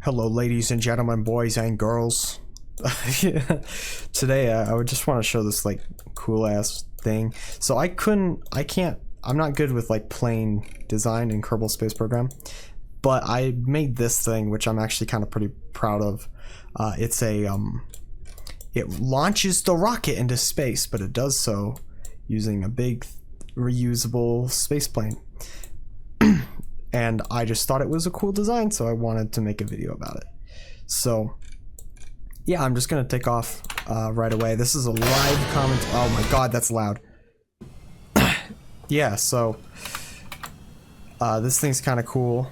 Hello, ladies and gentlemen, boys and girls. Today, I would just want to show this like cool ass thing. So I'm not good with like plain design in Kerbal Space Program, but I made this thing, which I'm actually kind of pretty proud of. It launches the rocket into space, but it does so using a big reusable space plane. And I just thought it was a cool design, so I wanted to make a video about it. So yeah, I'm just gonna take off right away. This is a live comment. Oh my god, that's loud. Yeah, so this thing's kind of cool.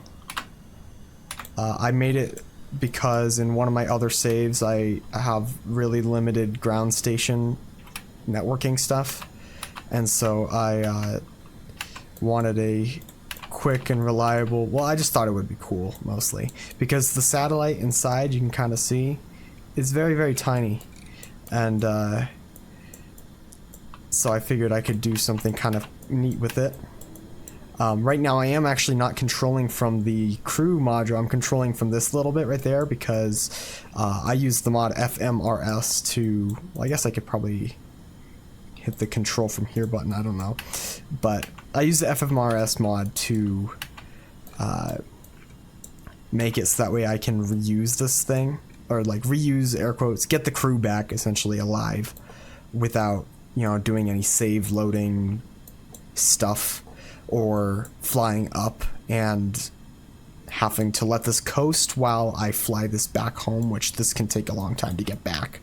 I made it because in one of my other saves I have really limited ground station networking stuff, and so I wanted a quick and reliable, well, I just thought it would be cool mostly because the satellite inside, you can kind of see, is very, very tiny, and so I figured I could do something kind of neat with it. Right now I am actually not controlling from the crew module, I'm controlling from this little bit right there because I use the mod FMRS to, well, I guess I could probably hit the control from here button, I don't know, but I use the FMRS mod to make it so that way I can reuse this thing, or like reuse, air quotes, get the crew back essentially alive without, you know, doing any save loading stuff or flying up and having to let this coast while I fly this back home, which this can take a long time to get back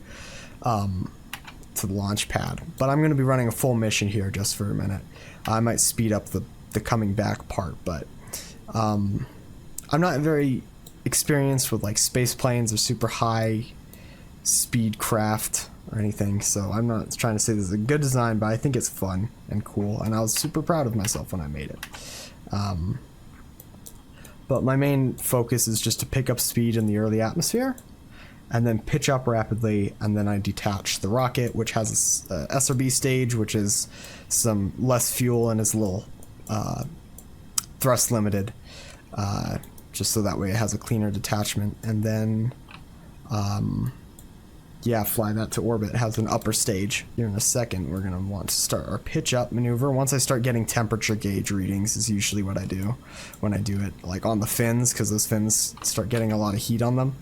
to the launch pad. But I'm going to be running a full mission here just for a minute. I might speed up the coming back part, but I'm not very experienced with like space planes or super high speed craft or anything, so I'm not trying to say this is a good design, but I think it's fun and cool, and I was super proud of myself when I made it. But my main focus is just to pick up speed in the early atmosphere and then pitch up rapidly, and then I detach the rocket, which has a SRB stage, which is some less fuel and is a little thrust limited, just so that way it has a cleaner detachment, and then yeah, fly that to orbit. It has an upper stage. Here in a second we're gonna want to start our pitch up maneuver. Once I start getting temperature gauge readings is usually what I do when I do it, like on the fins, because those fins start getting a lot of heat on them.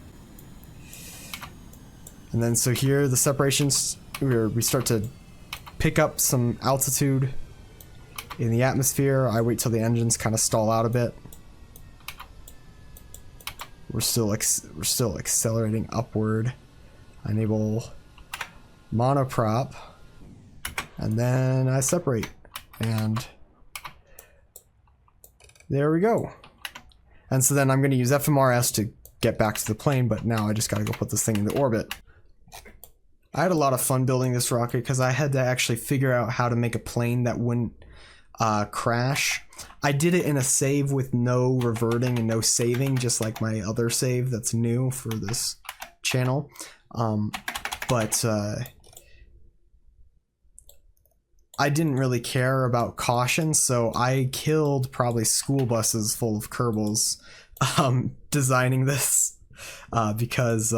And then so here the separations, we start to pick up some altitude in the atmosphere. I wait till the engines kind of stall out a bit. We're still accelerating upward. I enable monoprop, and then I separate, and there we go. And so then I'm going to use FMRS to get back to the plane, but now I just got to go put this thing into orbit. I had a lot of fun building this rocket because I had to actually figure out how to make a plane that wouldn't crash. I did it in a save with no reverting and no saving, just like my other save that's new for this channel. But I didn't really care about caution, so I killed probably school buses full of Kerbals designing this, because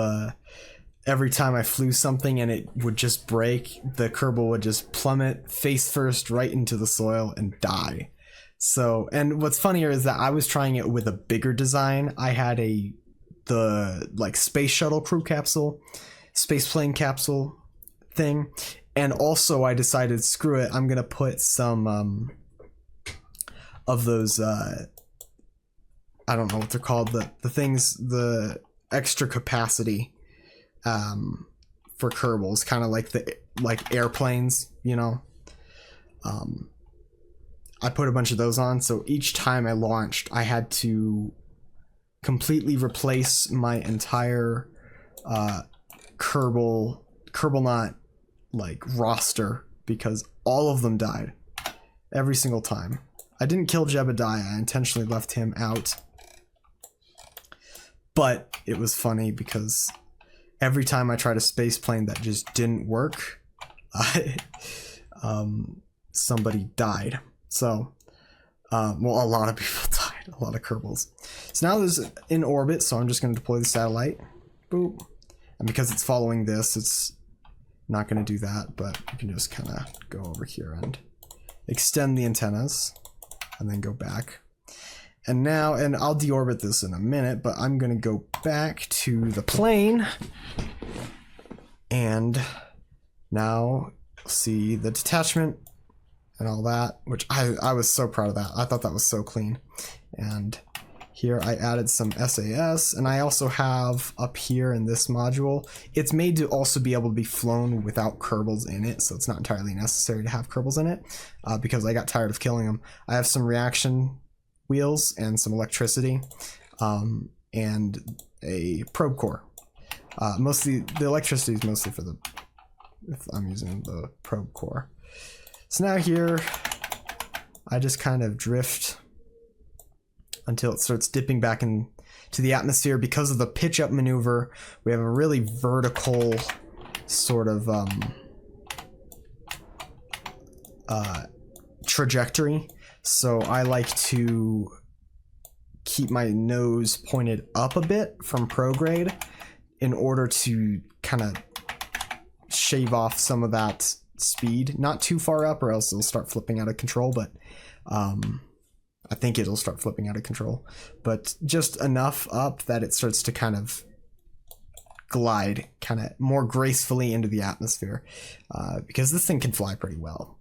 every time I flew something and it would just break, the Kerbal would just plummet face first right into the soil and die. So, and what's funnier is that I was trying it with a bigger design. I had the like space shuttle crew capsule, space plane capsule thing, and also I decided, screw it, I'm gonna put some of those I don't know what they're called, the things, the extra capacity for Kerbals, kind of like airplanes, you know. I put a bunch of those on, so each time I launched I had to completely replace my entire Kerbalnaut like roster, because all of them died every single time. I didn't kill Jebediah, I intentionally left him out, but it was funny because every time I tried a space plane that just didn't work, somebody died. So well, a lot of people died. a lot of Kerbals. So now there's in orbit, so I'm just going to deploy the satellite. Boop. And because it's following this, it's not going to do that, but you can just kind of go over here and extend the antennas and then go back. And now, and I'll deorbit this in a minute, but I'm going to go back to the plane. And now see the detachment and all that, which I was so proud of that. I thought that was so clean. And here I added some SAS, and I also have up here in this module, it's made to also be able to be flown without Kerbals in it, so it's not entirely necessary to have Kerbals in it, because I got tired of killing them. I have some reaction wheels and some electricity, and a probe core. Mostly, the electricity is mostly for the, if I'm using the probe core. So now here, I just kind of drift until it starts dipping back into the atmosphere. Because of the pitch up maneuver, we have a really vertical sort of trajectory. So I like to keep my nose pointed up a bit from prograde in order to kind of shave off some of that speed. Not too far up or else it'll start flipping out of control, but I think it'll start flipping out of control. But just enough up that it starts to kind of glide kind of more gracefully into the atmosphere, because this thing can fly pretty well.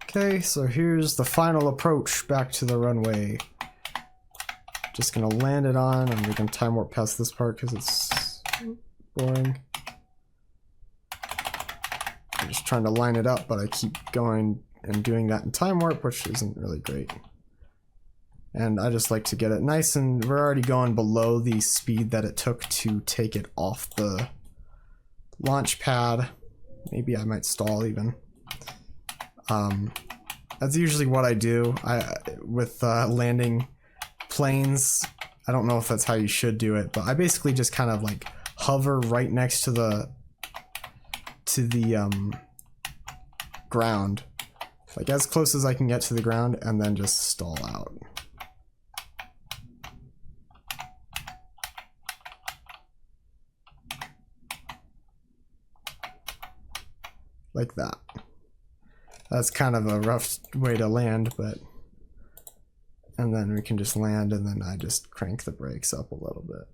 Okay, so here's the final approach back to the runway. Just gonna land it on, and we're gonna time warp past this part because it's boring. I'm just trying to line it up, but I keep going and doing that in time warp, which isn't really great. And I just like to get it nice, and we're already going below the speed that it took to take it off the launch pad. Maybe I might stall even. That's usually what I do with landing planes. I don't know if that's how you should do it, but I basically just kind of like hover right next to the ground, like as close as I can get to the ground, and then just stall out. Like that. That's kind of a rough way to land, but... And then we can just land, and then I just crank the brakes up a little bit.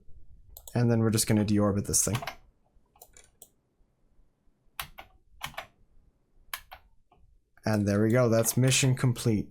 And then we're just going to deorbit this thing. And there we go, that's mission complete.